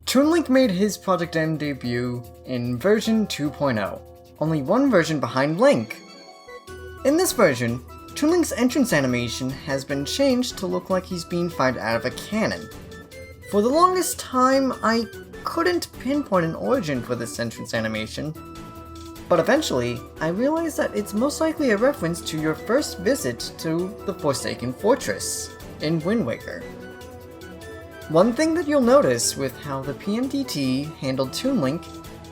Toon Link made his Project M debut in version 2.0, only one version behind Link. In this version, Toon Link's entrance animation has been changed to look like he's being fired out of a cannon. For the longest time, I couldn't pinpoint an origin for this entrance animation, but eventually, I realized that it's most likely a reference to your first visit to the Forsaken Fortress in Wind Waker. One thing that you'll notice with how the PMDT handled Toon Link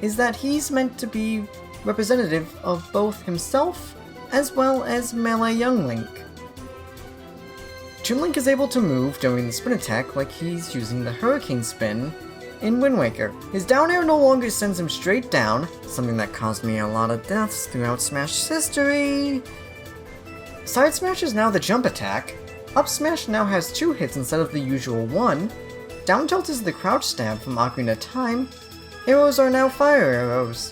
is that he's meant to be representative of both himself as well as Melee Young Link. Toon Link is able to move during the spin attack like he's using the Hurricane Spin in Wind Waker. His down air no longer sends him straight down, something that caused me a lot of deaths throughout Smash's history. Side Smash is now the jump attack. Up Smash now has 2 hits instead of the usual 1. Down tilt is the crouch stab from Ocarina of Time. Arrows are now fire arrows.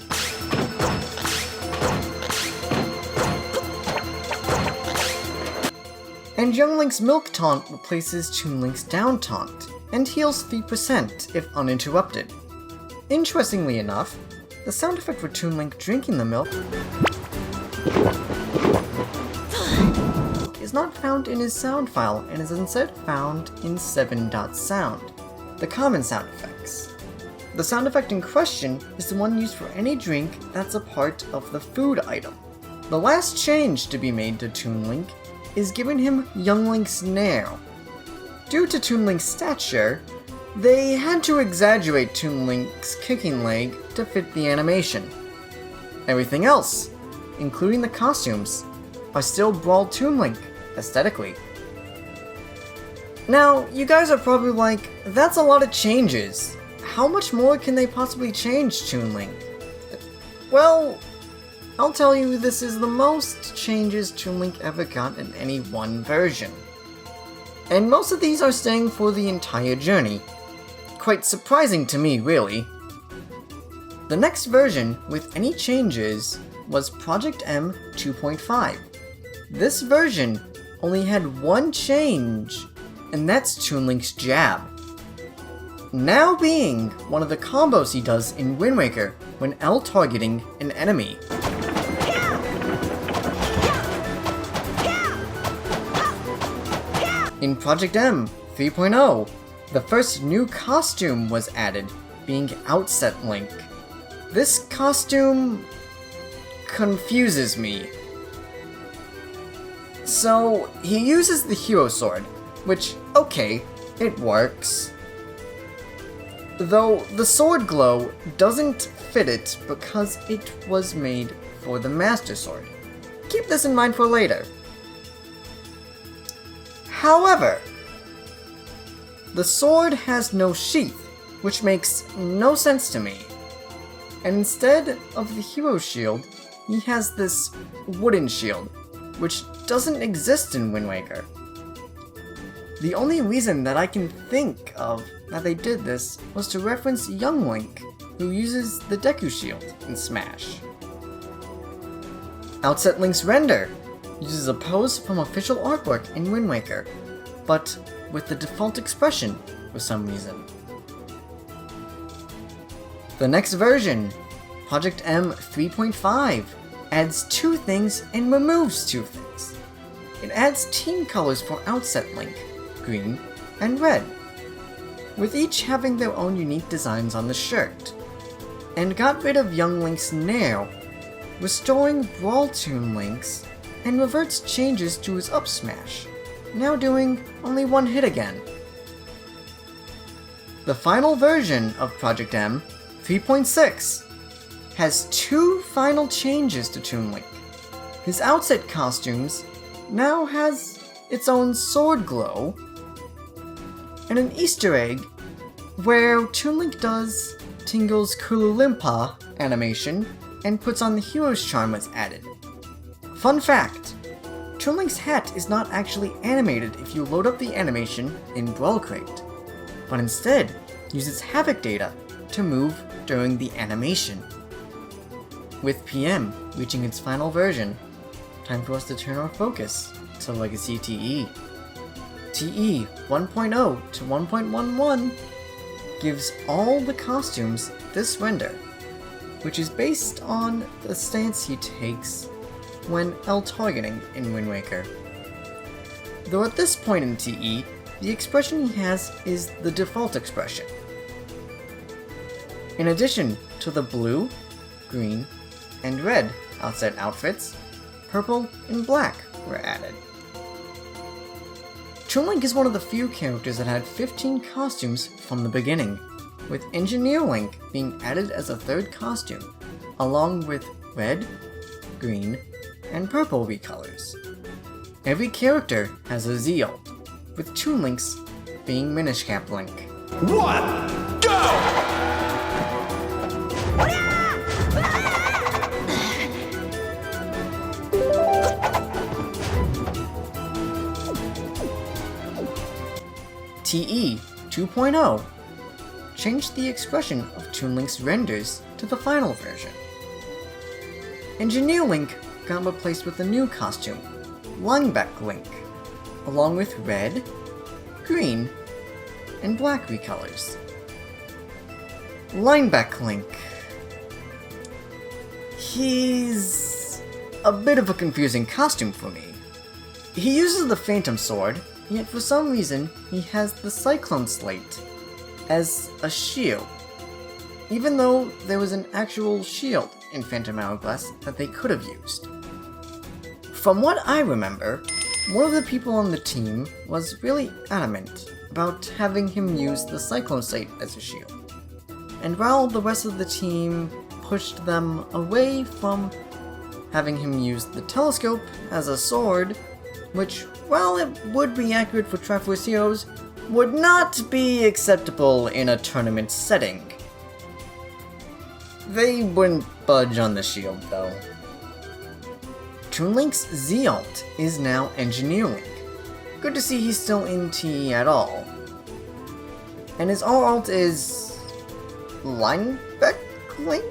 And Young Link's Milk Taunt replaces Toon Link's Down Taunt, and heals 3% if uninterrupted. Interestingly enough, the sound effect for Toon Link drinking the milk is not found in his sound file and is instead found in 7.sound, the common sound effects. The sound effect in question is the one used for any drink that's a part of the food item. The last change to be made to Toon Link is giving him Young Link's Nair. Due to Toon Link's stature, they had to exaggerate Toon Link's kicking leg to fit the animation. Everything else, including the costumes, are still Brawl Toon Link, aesthetically. Now, you guys are probably like, that's a lot of changes. How much more can they possibly change Toon Link? Well, I'll tell you, this is the most changes Toon Link ever got in any one version. And most of these are staying for the entire journey. Quite surprising to me, really. The next version with any changes was Project M 2.5. This version only had one change, and that's Toon Link's jab. Now being one of the combos he does in Wind Waker when L targeting an enemy. In Project M 3.0, the first new costume was added, being Outset Link. This costume confuses me. So, he uses the Hero Sword, which, okay, it works. Though the sword glow doesn't fit it because it was made for the Master Sword. Keep this in mind for later. However, the sword has no sheath, which makes no sense to me. And instead of the hero shield, he has this wooden shield, which doesn't exist in Wind Waker. The only reason that I can think of that they did this was to reference Young Link, who uses the Deku Shield in Smash. Outset Link's render uses a pose from official artwork in Wind Waker, but with the default expression for some reason. The next version, Project M 3.5, adds 2 things and removes 2 things. It adds team colors for Outset Link, green and red, with each having their own unique designs on the shirt, and got rid of Young Link's Nair, restoring Brawl Toon Link's, and reverts changes to his up smash, now doing only 1 hit again. The final version of Project M 3.6 has 2 final changes to Toon Link. His outset costumes now has its own sword glow, and an Easter egg where Toon Link does Tingle's Kululimpa animation and puts on the hero's charm was added. Fun fact, Toon Link's hat is not actually animated if you load up the animation in Brawl Crate, but instead uses Havoc data to move during the animation. With PM reaching its final version, time for us to turn our focus to Legacy TE. TE 1.0 to 1.11 gives all the costumes this render, which is based on the stance he takes when L-targeting in Wind Waker. Though at this point in TE, the expression he has is the default expression. In addition to the blue, green, and red outset outfits, purple and black were added. Toon Link is one of the few characters that had 15 costumes from the beginning, with Engineer Link being added as a third costume, along with red, green, and purple recolors. Every character has a Z-ult, with Toon Link's being Minish Cap Link. 1, go! TE 2.0 changed the expression of Toon Link's renders to the final version. Engineer Link got replaced with a new costume, Lineback Link, along with red, green, and black recolors. Lineback Link. He's a bit of a confusing costume for me. He uses the Phantom Sword, yet for some reason he has the Cyclone Slate as a shield, even though there was an actual shield in Phantom Hourglass that they could have used. From what I remember, one of the people on the team was really adamant about having him use the Cyclone Slate as a shield, and while the rest of the team pushed them away from having him use the telescope as a sword, which, while it would be accurate for Triforce Heroes, would not be acceptable in a tournament setting. They wouldn't budge on the shield, though. Toon Link's Z-ult is now Engineer Link. Good to see he's still in TE at all. And his R-ult is... Lineback Link?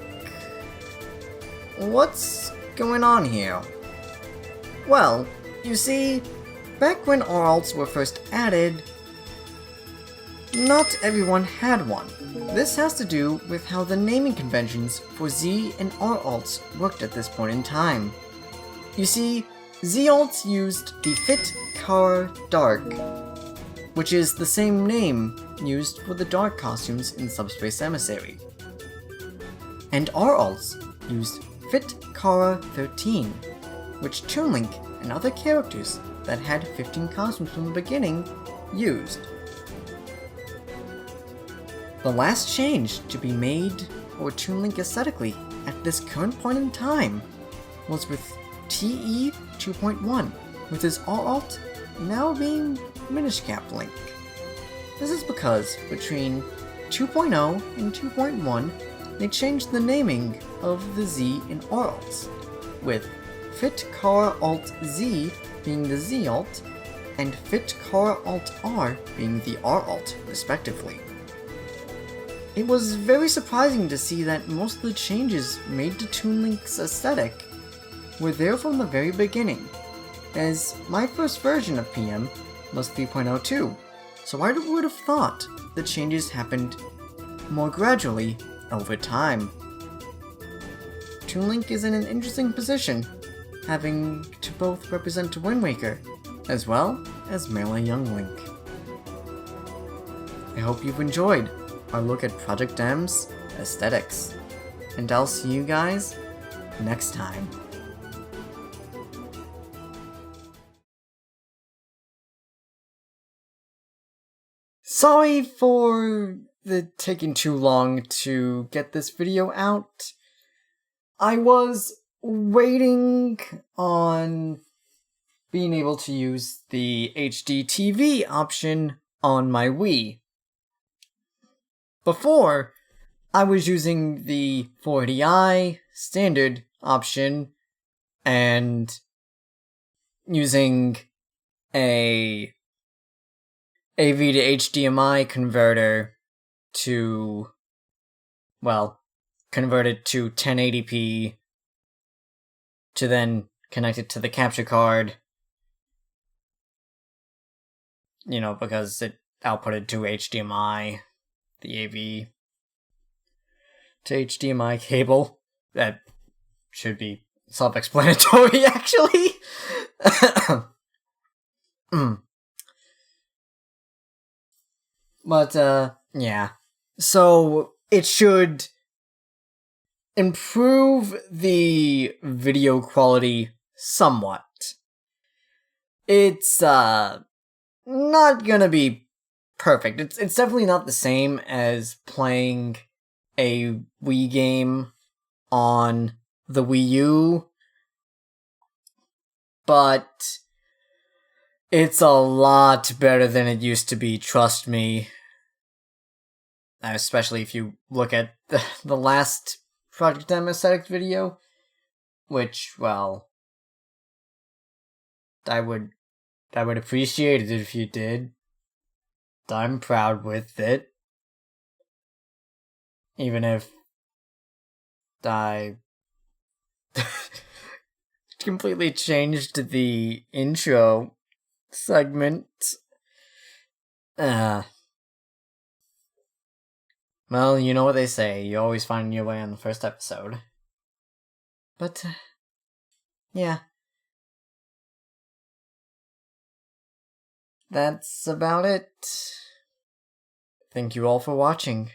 What's going on here? Well, you see, back when R-ults were first added, not everyone had one. This has to do with how the naming conventions for Z and R-ults worked at this point in time. You see, Z-ults used the Fit Kara Dark, which is the same name used for the dark costumes in Subspace Emissary. And R-ults used Fit Kara 13, which Toon Link and other characters that had 15 costumes from the beginning used. The last change to be made for Toon Link aesthetically at this current point in time was with TE 2.1, with his R-ult now being Minish Cap Link. This is because between 2.0 and 2.1 they changed the naming of the Z and R-ults, with Fit Kara Alt Z being the Z-ult, and Fit Kara Alt R being the R-ult, respectively. It was very surprising to see that most of the changes made to Toon Link's aesthetic were there from the very beginning, as my first version of PM was 3.02, so I would have thought the changes happened more gradually over time. Toon Link is in an interesting position, having to both represent Wind Waker, as well as Melee Young Link. I hope you've enjoyed our look at Project M's aesthetics, and I'll see you guys next time. Sorry for the taking too long to get this video out. I was waiting on being able to use the HD TV option on my Wii. Before, I was using the 480i standard option and using a AV to HDMI converter to, well, convert it to 1080p to then connect it to the capture card, you know, because it outputted to HDMI, the AV to HDMI cable. That should be self-explanatory, actually. But, yeah. So, it should improve the video quality somewhat. It's, not gonna be perfect. It's definitely not the same as playing a Wii game on the Wii U, but it's a lot better than it used to be, trust me. Especially if you look at the last Project M aesthetic video, which, well, I would appreciate it if you did. I'm proud with it. Even if I completely changed the intro segment. Well, you know what they say, you always find your way on the first episode. But, yeah. That's about it. Thank you all for watching.